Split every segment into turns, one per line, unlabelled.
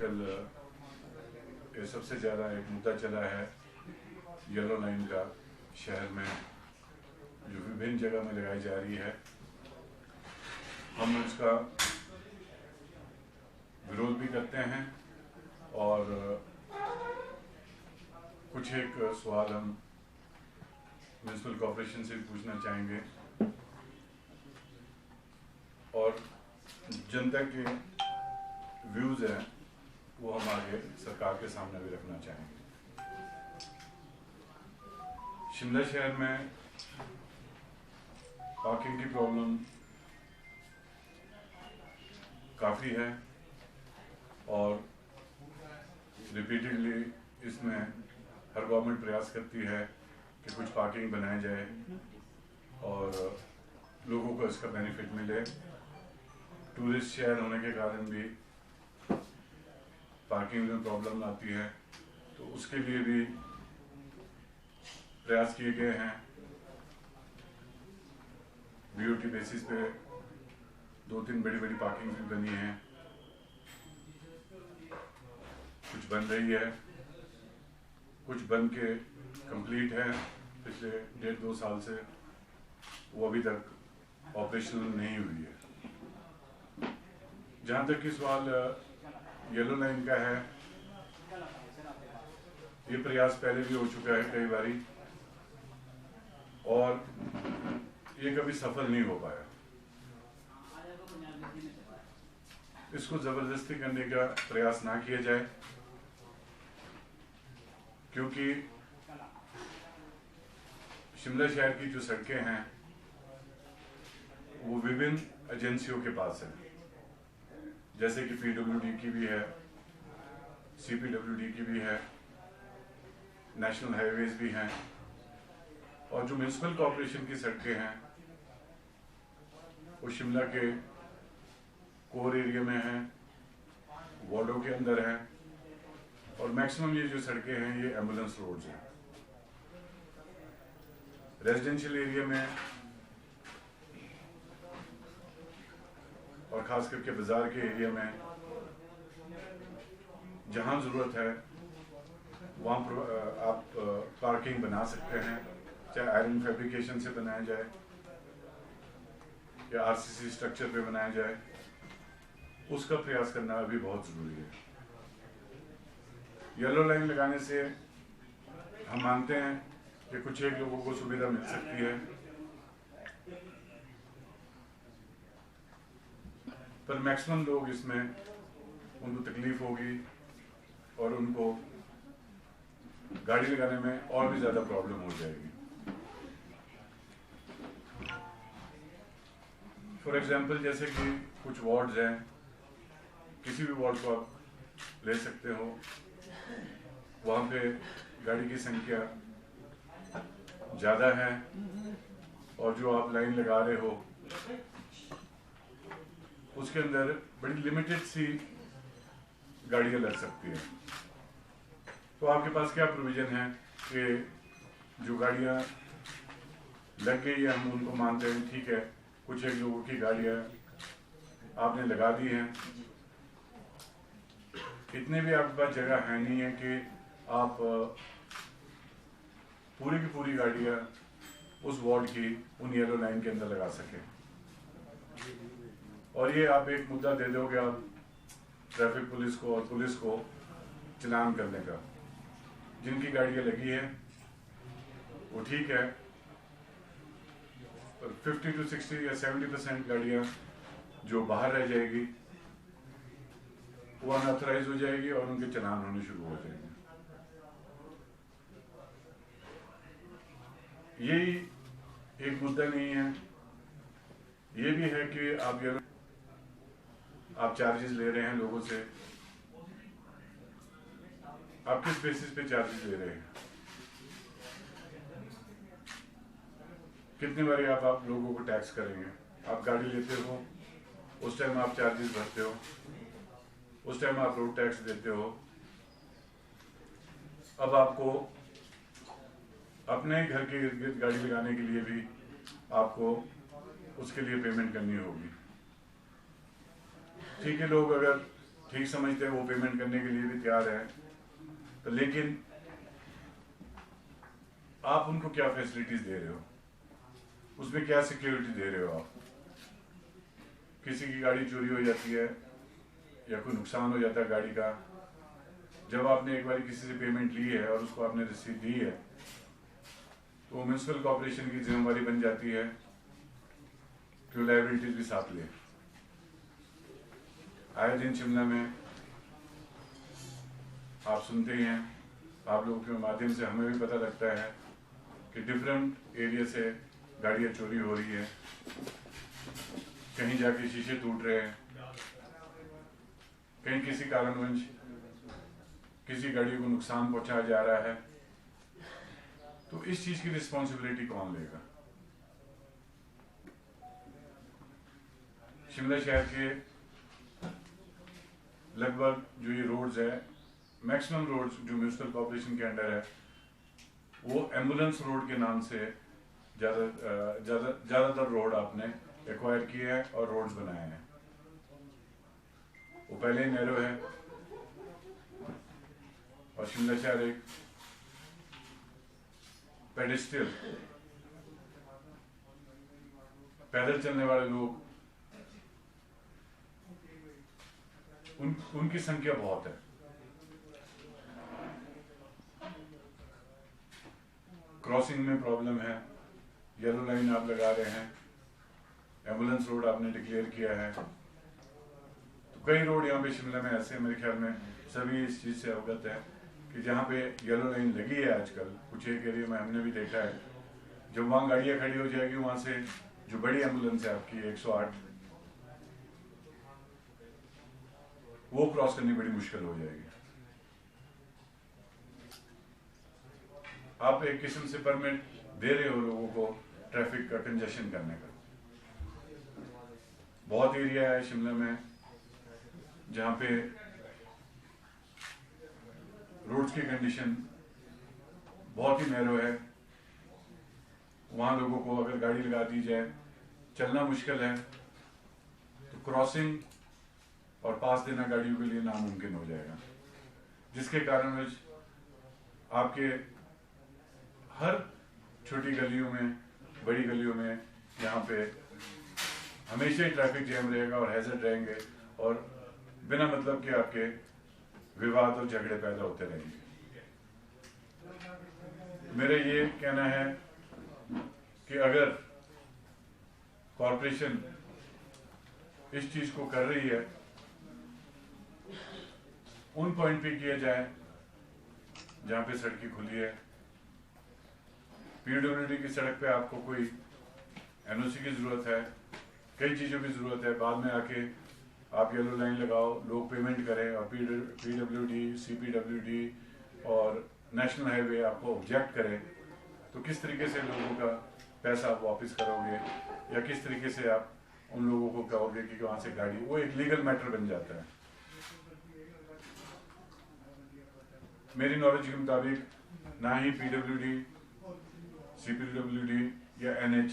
आजकल ये सबसे ज़्यादा एक मुद्दा चला है येलो लाइन का शहर में, जो विभिन्न जगह में लगाई जा रही है। हम उसका विरोध भी करते हैं और कुछ एक सवाल हम म्यूनिसिपल कॉर्पोरेशन से पूछना चाहेंगे और जनता के व्यूज़ हैं वो हम आगे सरकार के सामने भी रखना चाहेंगे। शिमला शहर में पार्किंग की प्रॉब्लम काफ़ी है और रिपीटेडली इसमें हर गवर्नमेंट प्रयास करती है कि कुछ पार्किंग बनाया जाए और लोगों को इसका बेनिफिट मिले। टूरिस्ट शहर होने के कारण भी पार्किंग में प्रॉब्लम आती है, तो उसके लिए भी प्रयास किए गए हैं। बीओटी बेसिस पे 2-3 बड़ी पार्किंग भी बनी हैं, कुछ बन रही है, कुछ बन के कंप्लीट है पिछले 1.5-2 साल से, वो अभी तक ऑपरेशनल नहीं हुई है। जहाँ तक कि सवाल येलो लाइन का है, ये प्रयास पहले भी हो चुका है कई बारी और ये कभी सफल नहीं हो पाया। इसको जबरदस्ती करने का प्रयास ना किया जाए, क्योंकि शिमला शहर की जो सड़कें हैं वो विभिन्न एजेंसियों के पास है, जैसे कि पीडब्ल्यूडी की भी है, सीपीडब्ल्यूडी की भी है, नेशनल हाईवेज भी हैं, और जो म्यूनिसिपल कॉर्पोरेशन की सड़कें हैं वो शिमला के कोर एरिया में हैं, वार्डों के अंदर हैं, और मैक्सिमम ये जो सड़कें हैं ये एम्बुलेंस रोड्स हैं। रेजिडेंशियल एरिया में और ख़ास करके बाज़ार के एरिया में जहाँ ज़रूरत है वहाँ आप पार्किंग बना सकते हैं, चाहे आयरन फैब्रिकेशन से बनाया जाए या आरसीसी स्ट्रक्चर पे बनाया जाए, उसका प्रयास करना अभी बहुत ज़रूरी है। येलो लाइन लगाने से हम मानते हैं कि कुछ एक लोगों को सुविधा मिल सकती है, पर मैक्सिमम लोग इसमें उनको तकलीफ होगी और उनको गाड़ी लगाने में और भी ज़्यादा प्रॉब्लम हो जाएगी। फॉर एग्जांपल, जैसे कि कुछ वार्ड्स हैं, किसी भी वार्ड को आप ले सकते हो, वहाँ पे गाड़ी की संख्या ज़्यादा है और जो आप लाइन लगा रहे हो उसके अंदर बड़ी लिमिटेड सी गाड़ियाँ लग सकती हैं। तो आपके पास क्या प्रोविज़न है कि जो गाड़ियाँ लग गई है, हम उनको मानते हैं ठीक है, कुछ एक लोगों की गाड़ियाँ आपने लगा दी हैं, इतने भी आपके पास जगह है नहीं है कि आप पूरी की पूरी गाड़ियाँ उस वार्ड की उन येलो लाइन के अंदर लगा सकें। और ये आप एक मुद्दा दे दोगे आप ट्रैफिक पुलिस को और पुलिस को चलान करने का। जिनकी गाड़ियाँ लगी है वो ठीक है, पर 50 to 60 या 70% गाड़ियाँ जो बाहर रह जाएगी वो अनऑथराइज हो जाएगी और उनके चलान होने शुरू हो जाएंगे। यही एक मुद्दा नहीं है, ये भी है कि आप चार्जेस ले रहे हैं लोगों से, आप किस बेसिस पे चार्जेस ले रहे हैं, कितनी बारी आप लोगों को टैक्स करेंगे। आप गाड़ी लेते हो उस टाइम आप चार्जेस भरते हो, उस टाइम आप रोड टैक्स देते हो, अब आपको अपने घर के इर्द गिर्द गाड़ी लगाने के लिए भी आपको उसके लिए पेमेंट करनी होगी। ठीक है, लोग अगर ठीक समझते हैं वो पेमेंट करने के लिए भी तैयार है, तो लेकिन आप उनको क्या फैसिलिटीज दे रहे हो, उसमें क्या सिक्योरिटी दे रहे हो आप? किसी की गाड़ी चोरी हो जाती है या कोई नुकसान हो जाता है गाड़ी का, जब आपने एक बार किसी से पेमेंट ली है और उसको आपने रसीद दी है, तो म्यूनसिपल कॉर्पोरेशन की जिम्मेवारी बन जाती है कि लायबिलिटीज भी साथ ले। आए दिन शिमला में आप सुनते ही हैं, आप लोगों के माध्यम से हमें भी पता लगता है कि डिफरेंट एरिया से गाड़ियाँ चोरी हो रही है, कहीं जाके शीशे टूट रहे हैं, कहीं किसी कारणवश किसी गाड़ी को नुकसान पहुंचाया जा रहा है। तो इस चीज की रिस्पॉन्सिबिलिटी कौन लेगा? शिमला शहर के लगभग जो ये रोड्स है, मैक्सिमम रोड्स जो म्यूनसिपल कॉर्पोरेशन के अंडर है, वो एम्बुलेंस रोड के नाम से ज्यादातर रोड आपने एक्वायर किए हैं और रोड्स बनाए हैं। वो पहले ही नैरो है और शिमला शहर एक पेडेस्ट्रियल, पैदल चलने वाले लोग उनकी संख्या बहुत है। क्रॉसिंग में प्रॉब्लम है, येलो लाइन आप लगा रहे हैं, एम्बुलेंस रोड आपने डिक्लेयर किया है, तो कई रोड यहाँ पे शिमला में ऐसे, मेरे ख्याल में सभी इस चीज़ से अवगत है कि जहाँ पे येलो लाइन लगी है आजकल कुछ एक एरिया में हमने भी देखा है, जब वहाँ गाड़ियाँ खड़ी हो जाएगी, वहाँ से जो बड़ी एम्बुलेंस है आपकी 108, वो क्रॉस करनी बड़ी मुश्किल हो जाएगी। आप एक किस्म से परमिट दे रहे हो लोगों को ट्रैफिक का कंजेशन करने का। बहुत एरिया है शिमला में जहाँ पे रोड्स की कंडीशन बहुत ही नैरो है, वहाँ लोगों को अगर गाड़ी लगा दी जाए, चलना मुश्किल है, तो क्रॉसिंग और पास देना गाड़ियों के लिए नामुमकिन हो जाएगा, जिसके कारण आपके हर छोटी गलियों में, बड़ी गलियों में यहाँ पे हमेशा ही ट्रैफिक जैम रहेगा और हैजर्ड रहेंगे और बिना मतलब के आपके विवाद और झगड़े पैदा होते रहेंगे। मेरा ये कहना है कि अगर कॉरपोरेशन इस चीज को कर रही है, उन पॉइंट पे किया जाए जहां पे सड़कें खुली है। पीडब्ल्यूडी की सड़क पे आपको कोई एनओसी की जरूरत है, कई चीजों की जरूरत है, बाद में आके आप येलो लाइन लगाओ, लोग पेमेंट करें और पीडब्ल्यूडी, सीपीडब्ल्यूडी और नेशनल हाईवे आपको ऑब्जेक्ट करें, तो किस तरीके से लोगों का पैसा आप वापस करोगे या किस तरीके से आप उन लोगों को कहोगे कि वहां से गाड़ी, वो एक लीगल मैटर बन जाता है। मेरी नॉलेज के मुताबिक ना ही पीडब्ल्यूडी, सीपीडब्ल्यूडी या एनएच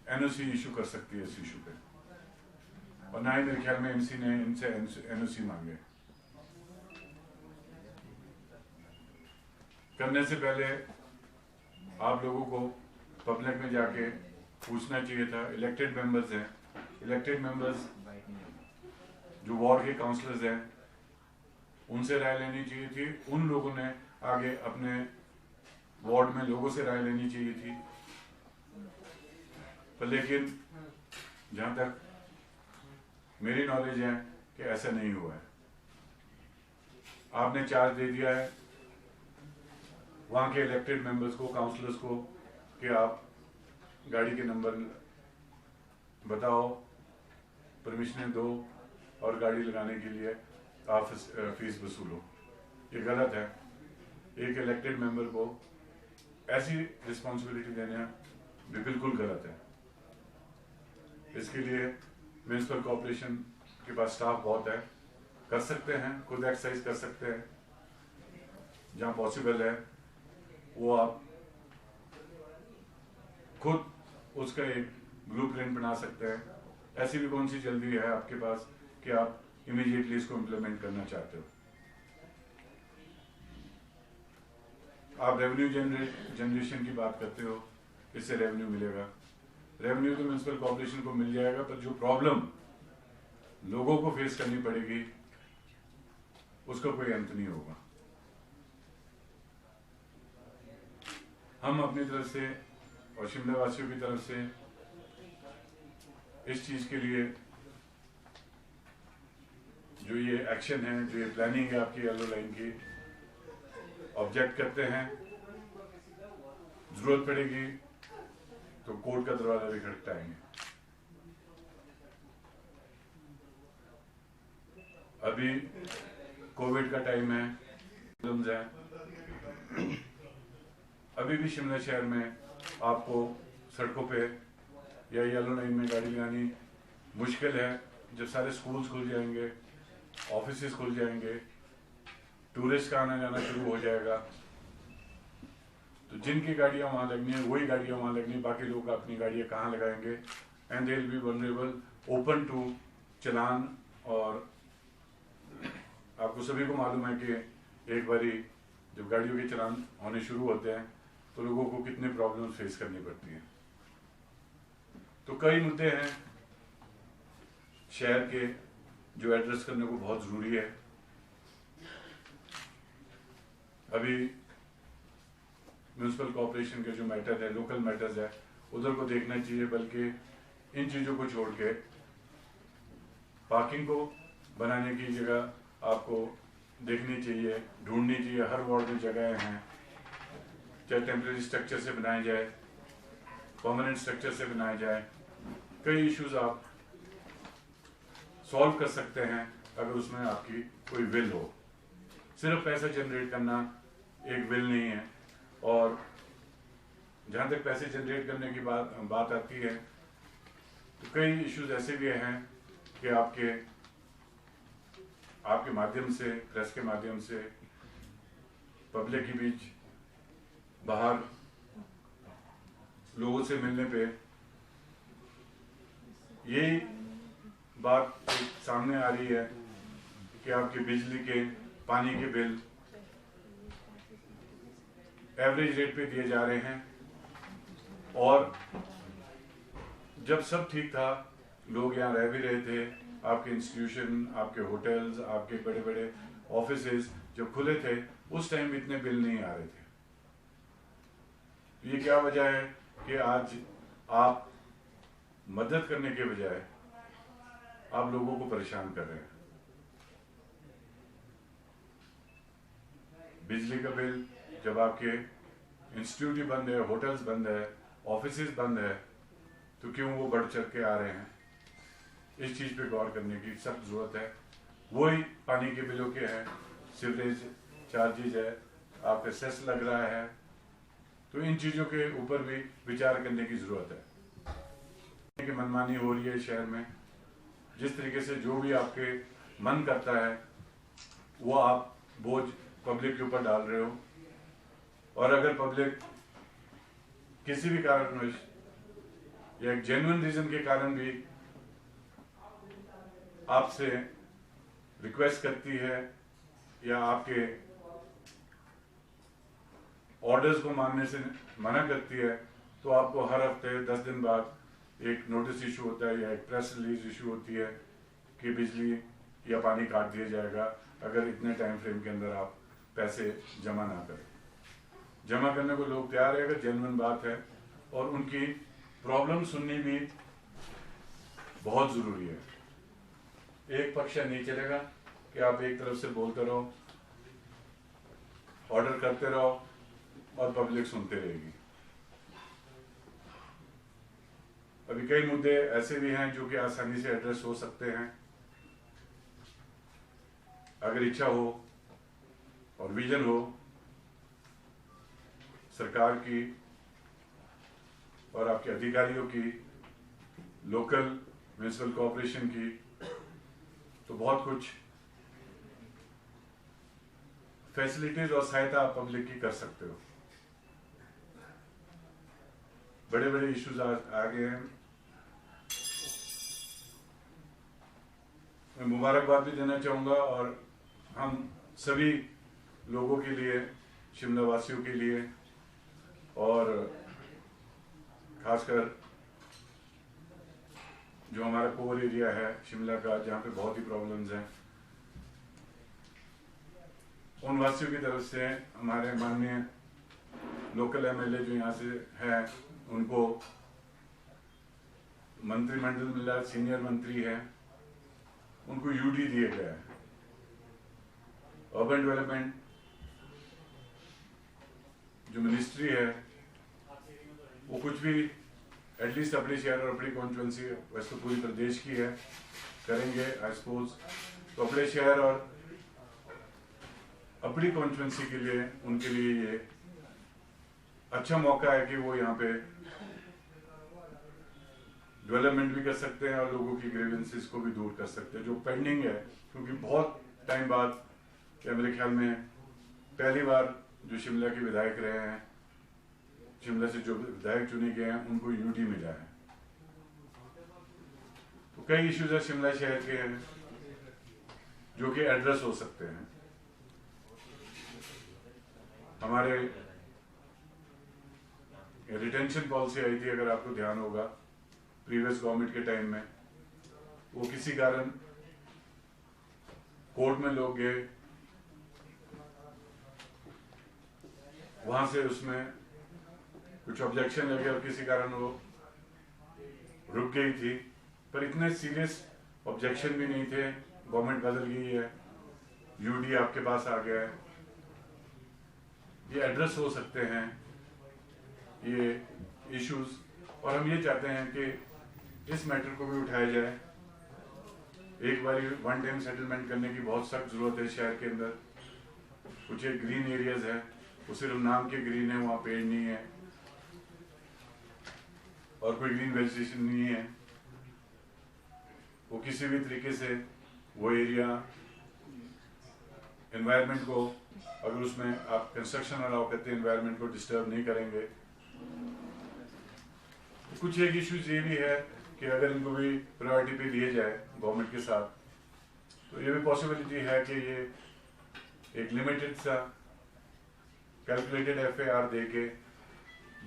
एनओसी इशू कर सकती है इस इशू पे, और ना ही मेरे ख्याल में एमसी ने इनसे एनओसी मांगे। करने से पहले आप लोगों को पब्लिक में जाके पूछना चाहिए था। इलेक्टेड मेंबर्स हैं, इलेक्टेड मेंबर्स जो वार्ड के काउंसलर्स हैं, उनसे राय लेनी चाहिए थी। उन लोगों ने आगे अपने वार्ड में लोगों से राय लेनी चाहिए थी, पर लेकिन जहां तक मेरी नॉलेज है कि ऐसा नहीं हुआ है। आपने चार्ज दे दिया है वहां के इलेक्टेड मेंबर्स को, काउंसलर्स को, कि आप गाड़ी के नंबर बताओ, परमिशन दो और गाड़ी लगाने के लिए आप फीस वसूलो। ये गलत है। एक इलेक्टेड मेंबर को ऐसी रिस्पॉन्सिबिलिटी देना भी बिल्कुल गलत है। इसके लिए म्यूनसिपल कॉर्पोरेशन के पास स्टाफ बहुत है, कर सकते हैं, खुद एक्सरसाइज कर सकते हैं, जहाँ पॉसिबल है वो आप खुद उसका एक ब्लूप्रिंट बना सकते हैं। ऐसी भी कौन सी जल्दी है आपके पास कि आप इमीडिएटली इसको इम्प्लीमेंट करना चाहते हो। आप रेवेन्यू जनरेशन की बात करते हो, इससे रेवेन्यू मिलेगा। रेवेन्यू तो म्यूनिसिपल कॉर्पोरेशन को मिल जाएगा, पर जो प्रॉब्लम लोगों को फेस करनी पड़ेगी उसका कोई अंत नहीं होगा। हम अपनी तरफ से और शिमला वासियों की तरफ से इस चीज के लिए जो ये एक्शन है, जो ये प्लानिंग है आपकी येलो लाइन की, ऑब्जेक्ट करते हैं। जरूरत पड़ेगी तो कोर्ट का दरवाजा भी खटखटाएंगे। अभी कोविड का टाइम है, अभी भी शिमला शहर में आपको सड़कों पे या येलो लाइन में गाड़ी लगानी मुश्किल है। जब सारे स्कूल्स खुल जाएंगे, ऑफिसेज खुल जाएंगे, टूरिस्ट का आना जाना शुरू हो जाएगा, तो जिनकी गाड़ियां वहां लगनी है वही गाड़ियां वहां लगनी, बाकी लोग अपनी गाड़ियां कहाँ लगाएंगे। And they will be vulnerable, open to challan. और आपको सभी को मालूम है कि एक बारी जब गाड़ियों के चलान होने शुरू होते हैं तो लोगों को कितने प्रॉब्लम फेस करनी पड़ती हैं। तो कई मुद्दे हैं शहर के जो एड्रेस करने को बहुत जरूरी है। अभी म्यूनिसिपल कॉर्पोरेशन के जो मैटर है, लोकल मैटर्स है, उधर को देखना चाहिए, बल्कि इन चीजों को छोड़ के पार्किंग को बनाने की जगह आपको देखनी चाहिए, ढूंढनी चाहिए। हर वार्ड में जगह हैं, चाहे टेम्परेरी स्ट्रक्चर से बनाए जाए, परमानेंट स्ट्रक्चर से बनाए जाए। कई इश्यूज आप सॉल्व कर सकते हैं अगर उसमें आपकी कोई विल हो। सिर्फ पैसा जनरेट करना एक विल नहीं है। और जहां तक पैसे जनरेट करने की बात आती है, तो कई इश्यूज ऐसे भी हैं कि आपके माध्यम से, प्रेस के माध्यम से, पब्लिक के बीच बाहर लोगों से मिलने पे यही बात सामने आ रही है कि आपके बिजली के, पानी के बिल एवरेज रेट पे दिए जा रहे हैं। और जब सब ठीक था, लोग यहाँ रह भी रहे थे, आपके इंस्टीट्यूशन, आपके होटल्स, आपके बड़े बड़े ऑफिसेज जब खुले थे, उस टाइम इतने बिल नहीं आ रहे थे। ये क्या वजह है कि आज आप मदद करने के बजाय आप लोगों को परेशान कर रहे हैं। बिजली का बिल जब आपके इंस्टीट्यूट ही बंद है, होटल्स बंद है, ऑफिसेज बंद है, तो क्यों वो बढ़ चढ़ के आ रहे हैं? इस चीज पे गौर करने की सख्त जरूरत है। वही पानी के बिलों के हैं, सीवरेज चार्जेज है, आपका सेस लग रहा है, तो इन चीजों के ऊपर भी विचार करने की जरूरत है। कि मनमानी हो रही है शहर में, जिस तरीके से जो भी आपके मन करता है वो आप बोझ पब्लिक के ऊपर डाल रहे हो। और अगर पब्लिक किसी भी कारणवश या एक जेन्युइन रीजन के कारण भी आपसे रिक्वेस्ट करती है या आपके ऑर्डर्स को मानने से मना करती है, तो आपको हर हफ्ते 10 दिन बाद एक नोटिस इशू होता है या एक प्रेस रिलीज इशू होती है कि बिजली या पानी काट दिया जाएगा अगर इतने टाइम फ्रेम के अंदर आप पैसे जमा ना करें। जमा करने को लोग तैयार है अगर जेन्युइन बात है, और उनकी प्रॉब्लम सुननी भी बहुत जरूरी है। एक पक्ष नहीं चलेगा कि आप एक तरफ से बोलते रहो, ऑर्डर करते रहो और पब्लिक सुनते रहेगी। अभी कई मुद्दे ऐसे भी हैं जो कि आसानी से एड्रेस हो सकते हैं अगर इच्छा हो और विजन हो सरकार की और आपके अधिकारियों की, लोकल म्युनिसिपल कॉर्पोरेशन की, तो बहुत कुछ फैसिलिटीज और सहायता आप पब्लिक की कर सकते हो। बड़े बड़े इश्यूज आ गए हैं, मैं मुबारकबाद भी देना चाहूँगा और हम सभी लोगों के लिए, शिमला वासियों के लिए और खासकर जो हमारा कोर एरिया है शिमला का, जहाँ पे बहुत ही प्रॉब्लम्स हैं, उन वासियों की तरफ से हमारे माननीय लोकल एमएलए जो यहाँ से हैं उनको मंत्रिमंडल मिला, सीनियर मंत्री है, उनको यूडी दिए गया है। अर्बन डेवलपमेंट जो मिनिस्ट्री है वो कुछ भी एटलीस्ट अपने शहर और अपनी कॉन्स्टिट्यूंसी, वैसे तो पूरी प्रदेश की है, करेंगे आई सपोज, तो अपने शहर और अपनी कॉन्स्टिट्यूंसी के लिए उनके लिए ये अच्छा मौका है कि वो यहाँ पे डेवलपमेंट भी कर सकते हैं और लोगों की ग्रीवेंसेस को भी दूर कर सकते हैं जो पेंडिंग है। क्योंकि बहुत टाइम बाद, या मेरे ख्याल में पहली बार जो शिमला के विधायक रहे हैं, शिमला से जो विधायक चुने गए हैं, उनको यूडी मिला है। तो कई इश्यूज है शिमला शहर के हैं जो कि एड्रेस हो सकते हैं। हमारे रिटेंशन पॉलिसी आई थी, अगर आपको ध्यान होगा, प्रीवियस गवर्नमेंट के टाइम में, वो किसी कारण कोर्ट में लोग गए, वहां से उसमें कुछ ऑब्जेक्शन लगे और किसी कारण वो रुक गई थी। पर इतने सीरियस ऑब्जेक्शन भी नहीं थे, गवर्नमेंट बदल गई है, यूडी आपके पास आ गया है, ये एड्रेस हो सकते हैं ये इश्यूज। और हम ये चाहते हैं कि इस मैटर को भी उठाया जाए। एक बार वन टाइम सेटलमेंट करने की बहुत सख्त जरूरत है शहर के अंदर। कुछ एक ग्रीन एरियाज है, वो सिर्फ नाम के ग्रीन है, वहाँ पेड़ नहीं है और कोई ग्रीन वेजिटेशन नहीं है। वो किसी भी तरीके से वो एरिया एनवायरनमेंट को, अगर उसमें आप कंस्ट्रक्शन अलाउ करते हैं, एनवायरनमेंट को डिस्टर्ब नहीं करेंगे। कुछ एक इश्यूज ये भी है कि अगर इनको भी प्रायोरिटी पे लिए जाए गवर्नमेंट के साथ, तो ये भी पॉसिबिलिटी है कि ये एक लिमिटेड सा कैलकुलेटेड एफएआर दे के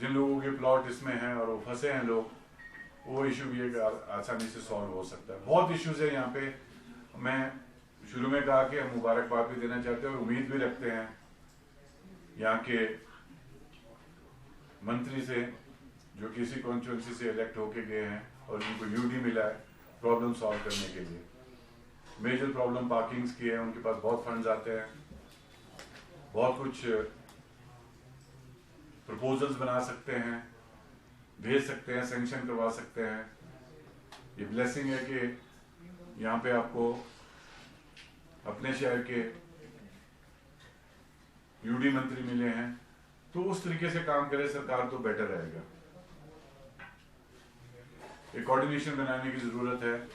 जिन लोगों के प्लॉट इसमें हैं और वो फंसे हैं लोग, वो इशू भी एक आसानी से सॉल्व हो सकता है। बहुत इश्यूज है यहाँ पे। मैं शुरू में कहा कि हम मुबारकबाद भी देना चाहते हैं और उम्मीद भी रखते हैं यहाँ के मंत्री से, जो किसी कॉन्स्टिट्यूंसी से इलेक्ट होके गए हैं और जिनको यूडी मिला है प्रॉब्लम सॉल्व करने के लिए। मेजर प्रॉब्लम पार्किंग्स की है, उनके पास बहुत फंड्स आते हैं, बहुत कुछ प्रपोजल्स बना सकते हैं, भेज सकते हैं, सैंक्शन करवा सकते हैं। ये ब्लेसिंग है कि यहाँ पे आपको अपने शहर के यूडी मंत्री मिले हैं, तो उस तरीके से काम करे सरकार तो बेटर रहेगा। एक कोऑर्डिनेशन बनाने की जरूरत है।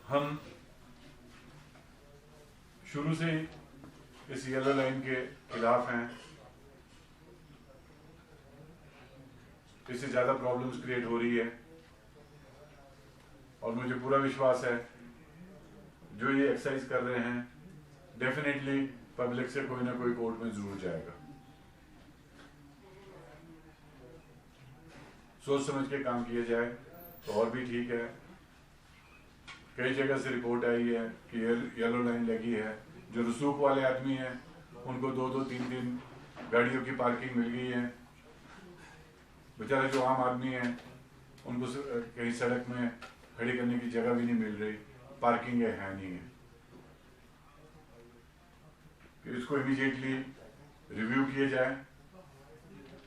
हम शुरू से इस येलो लाइन के खिलाफ हैं। इससे ज्यादा प्रॉब्लम्स क्रिएट हो रही है और मुझे पूरा विश्वास है जो ये एक्सरसाइज कर रहे हैं डेफिनेटली पब्लिक से कोई ना कोई कोर्ट में जरूर जाएगा। सोच समझ के काम किया जाए तो और भी ठीक है। कई जगह से रिपोर्ट आई है कि येलो लाइन लगी है, जो रसूख वाले आदमी हैं उनको 2-2, 3-3 गाड़ियों की पार्किंग मिल गई है। बेचारे जो आम आदमी हैं उनको कहीं सड़क में खड़ी करने की जगह भी नहीं मिल रही, पार्किंग है नहीं है। कि इसको इमीडिएटली रिव्यू किया जाए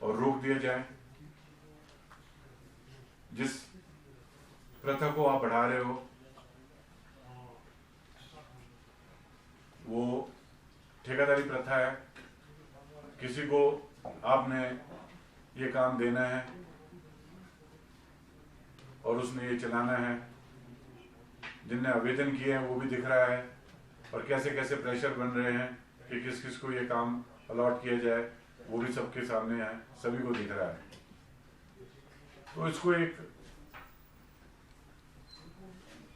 और रोक दिया जाए। जिस प्रथा को आप बढ़ा रहे हो वो ठेकेदारी प्रथा है। किसी को आपने ये काम देना है और उसने ये चलाना है। जिनने आवेदन किए हैं वो भी दिख रहा है और कैसे कैसे प्रेशर बन रहे हैं कि किस किस को ये काम अलॉट किया जाए, वो भी सबके सामने है, सभी को दिख रहा है। तो इसको एक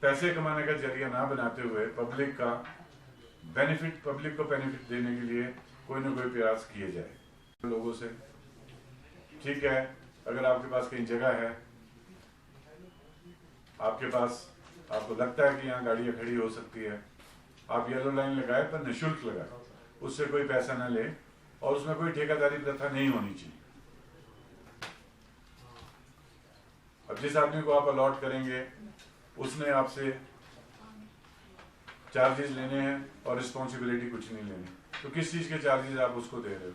पैसे कमाने का जरिया ना बनाते हुए पब्लिक को बेनिफिट देने के लिए कोई ना कोई प्रयास किए जाए लोगों से। ठीक है, अगर आपके पास कहीं जगह है, आपके पास आपको लगता है कि यहाँ गाड़ियाँ खड़ी हो सकती है, आप येलो लाइन लगाए पर निःशुल्क लगाए, उससे कोई पैसा ना ले और उसमें कोई ठेकेदारी प्रथा नहीं होनी चाहिए। अब जिस आदमी को आप अलॉट करेंगे उसने आपसे चार्जेस लेने हैं और रिस्पॉन्सिबिलिटी कुछ नहीं लेनी, तो किस चीज़ के चार्जेस आप उसको दे रहे हो?